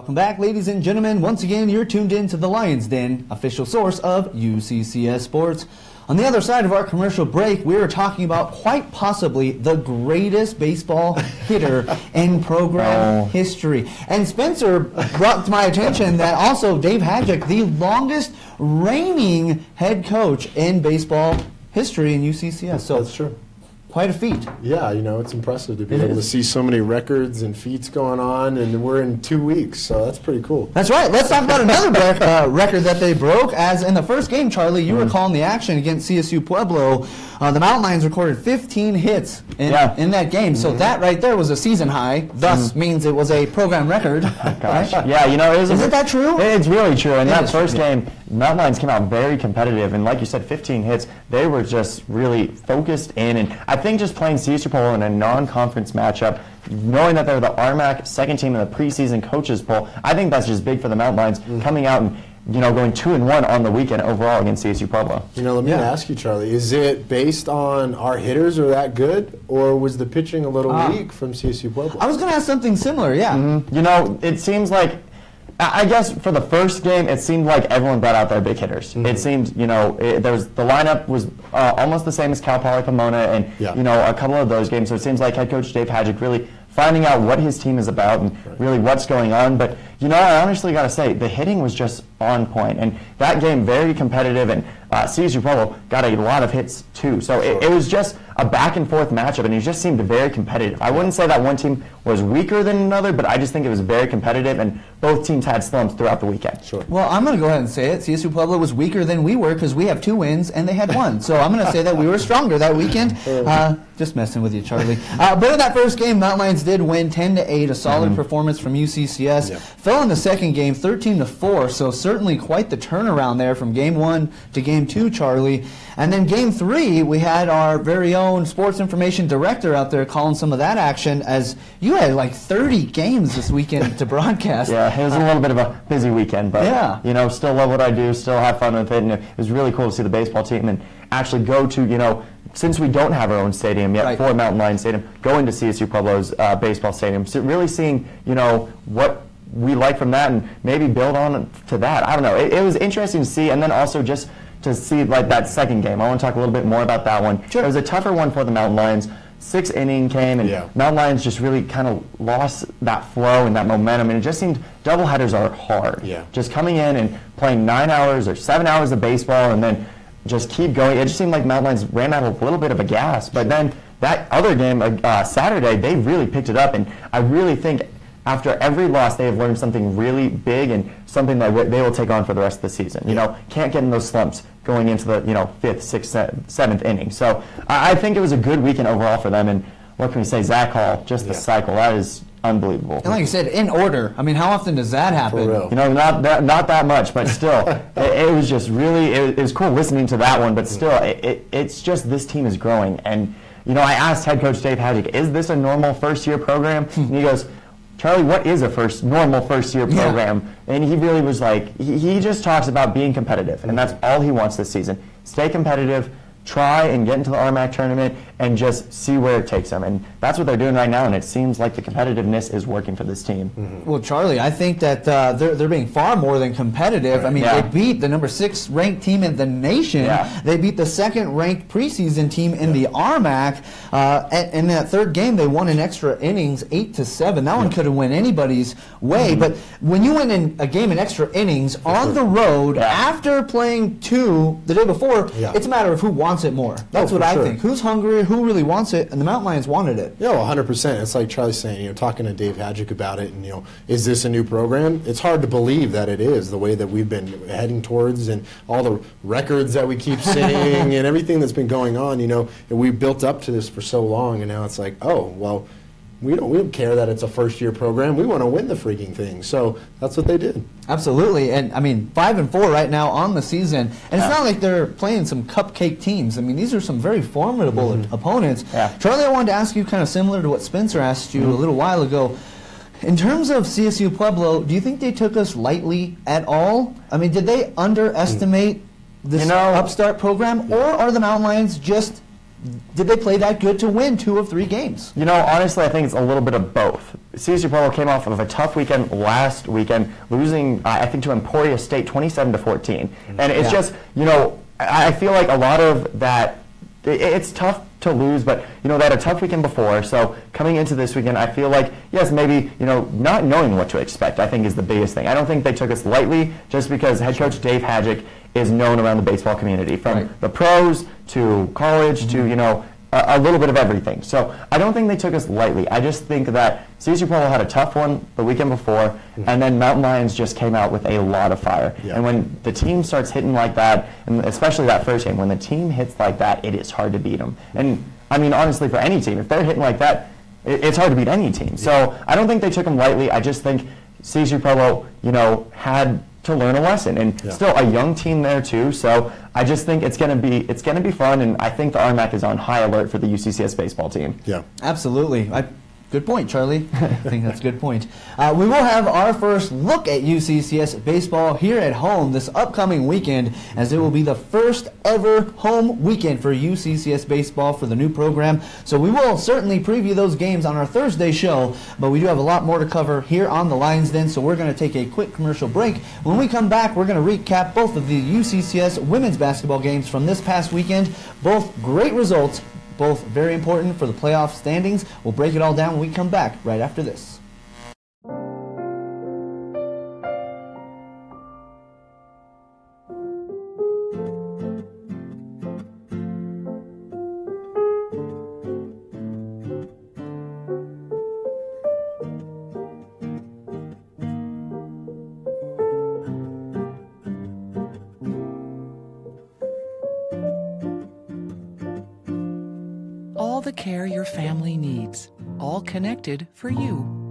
Welcome back, ladies and gentlemen. Once again, you're tuned in to the Lions Den, official source of UCCS Sports. On the other side of our commercial break, we are talking about quite possibly the greatest baseball hitter in program history. And Spencer brought to my attention that also Dave Hadjic, the longest reigning head coach in baseball history in UCCS. So that's true. Quite a feat. Yeah, you know, it's impressive to be able to see so many records and feats going on, and we're in 2 weeks, so that's pretty cool. That's right. Let's talk about another record that they broke. As in the first game, Charlie, you were calling the action against CSU Pueblo. The Mountain Lions recorded 15 hits in that game, so that right there was a season high, thus means it was a program record. Right? Yeah, you know, isn't that true? It's really true. In that first game, Mountain Lions came out very competitive, and like you said, 15 hits. They were just really focused in, and I think just playing CSU Pueblo in a non-conference matchup, knowing that they're the RMAC second team in the preseason coaches poll, I think that's just big for the Mountain Lions coming out and going 2-1 on the weekend overall against CSU Pueblo. You know, let me ask you, Charlie, is it based on our hitters are that good, or was the pitching a little weak from CSU Pueblo? I was going to ask something similar, You know, it seems like, I guess for the first game, it seemed like everyone brought out their big hitters. It seemed, the lineup was almost the same as Cal Poly Pomona and, a couple of those games. So it seems like head coach Dave Hadjic really finding out what his team is about and really what's going on. But, I honestly got to say, the hitting was just on point. And that game, very competitive, and CSU Pueblo got a lot of hits, too. So it was just a back-and-forth matchup, and it just seemed very competitive. I wouldn't say that one team was weaker than another, but I just think it was very competitive, and both teams had slumps throughout the weekend. Sure. Well, I'm going to go ahead and say it. CSU Pueblo was weaker than we were because we have 2 wins, and they had 1. So I'm going to say that we were stronger that weekend. Just messing with you, Charlie. But in that first game, Mountain Lions did win 10-8, a solid performance from UCCS. Fell in the second game 13-4, so certainly quite the turnaround there from game 1 to game 2, Charlie. And then game 3, we had our very own sports information director out there calling some of that action, as you had like 30 games this weekend to broadcast. Yeah, it was a little bit of a busy weekend, but still love what I do, still have fun with it, and it was really cool to see the baseball team and actually go to, since we don't have our own stadium yet for Mountain Lions Stadium, go into CSU Pueblo's baseball stadium. So really seeing, what we like from that and maybe build on to that. I don't know. It was interesting to see, and then also just to see like that second game. I want to talk a little bit more about that one. Sure. It was a tougher one for the Mountain Lions. 6th inning came, and Mountain Lions just really kind of lost that flow and that momentum, and it just seemed doubleheaders are hard. Just coming in and playing 9 hours or 7 hours of baseball and then just keep going. It just seemed like Mountain Lions ran out of a little bit of a gas, but then that other game, Saturday, they really picked it up, and I really think after every loss, they have learned something really big and something that they will take on for the rest of the season. Can't get in those slumps going into the 5th, 6th, 7th inning. So I think it was a good weekend overall for them. And what can we say? Zach Hall, just the cycle, that is unbelievable. And like you said, in order. I mean, how often does that happen? Not that much, but still, it was just really, it was cool listening to that one. But still, it's just this team is growing. And I asked head coach Dave Hadjic, is this a normal first-year program? And he goes, Charlie, what is a normal first-year program? And he really was like, he just talks about being competitive, and that's all he wants this season. Stay competitive, try and get into the RMAC tournament, and just see where it takes them. And that's what they're doing right now, and it seems like the competitiveness is working for this team. Well, Charlie, I think that they're being far more than competitive. I mean, they beat the number 6 ranked team in the nation. They beat the 2nd ranked preseason team in the RMAC. In that third game, they won in extra innings, 8-7. That one could have went anybody's way. But when you win in a game in extra innings on the road after playing 2 the day before, it's a matter of who wants it more. That's what I think. Who's hungry? Who really wants it? And the Mountain Lions wanted it. Yeah, 100%. It's like Charlie's saying, talking to Dave Hadjic about it, and is this a new program? It's hard to believe that it is, the way that we've been heading towards, and all the records that we keep seeing, and everything that's been going on. And we built up to this for so long, and now it's like, oh, well, we don't care that it's a first-year program. We want to win the freaking thing. So that's what they did. Absolutely. And, I mean, 5-4 right now on the season. And it's not like they're playing some cupcake teams. I mean, these are some very formidable opponents. Charlie, I wanted to ask you kind of similar to what Spencer asked you a little while ago. In terms of CSU Pueblo, do you think they took us lightly at all? I mean, did they underestimate this upstart program? Or are the Mountain Lions just did they play that good to win 2 of 3 games? You know, honestly, I think it's a little bit of both. CSU Pueblo came off of a tough weekend last weekend, losing, I think, to Emporia State 27-14. And it's just, you know, I feel like a lot of that, it's tough to lose, but, you know, they had a tough weekend before, so coming into this weekend, I feel like, yes, maybe, you know, not knowing what to expect, I think is the biggest thing. I don't think they took us lightly, just because head coach Dave Hadjic is known around the baseball community, from the pros to college to, you know, a little bit of everything. So I don't think they took us lightly. I just think that CSU Pueblo had a tough one the weekend before, and then Mountain Lions just came out with a lot of fire. Yeah. And when the team starts hitting like that, and especially that first game, when the team hits like that, it is hard to beat them. And I mean, honestly, for any team, if they're hitting like that, it's hard to beat any team. So I don't think they took them lightly. I just think CSU Pueblo, you know, had to learn a lesson, and still a young team there too. So I just think it's gonna be fun, and I think the RMAC is on high alert for the UCCS baseball team. Yeah, absolutely. Good point, Charlie. I think that's a good point. We will have our first look at UCCS baseball here at home this upcoming weekend, as it will be the first ever home weekend for UCCS baseball for the new program. So we will certainly preview those games on our Thursday show, but we do have a lot more to cover here on the Lions Den, so we're going to take a quick commercial break. When we come back, we're going to recap both of the UCCS women's basketball games from this past weekend. Both great results, both very important for the playoff standings. We'll break it all down when we come back right after this. All the care your family needs, all connected for you.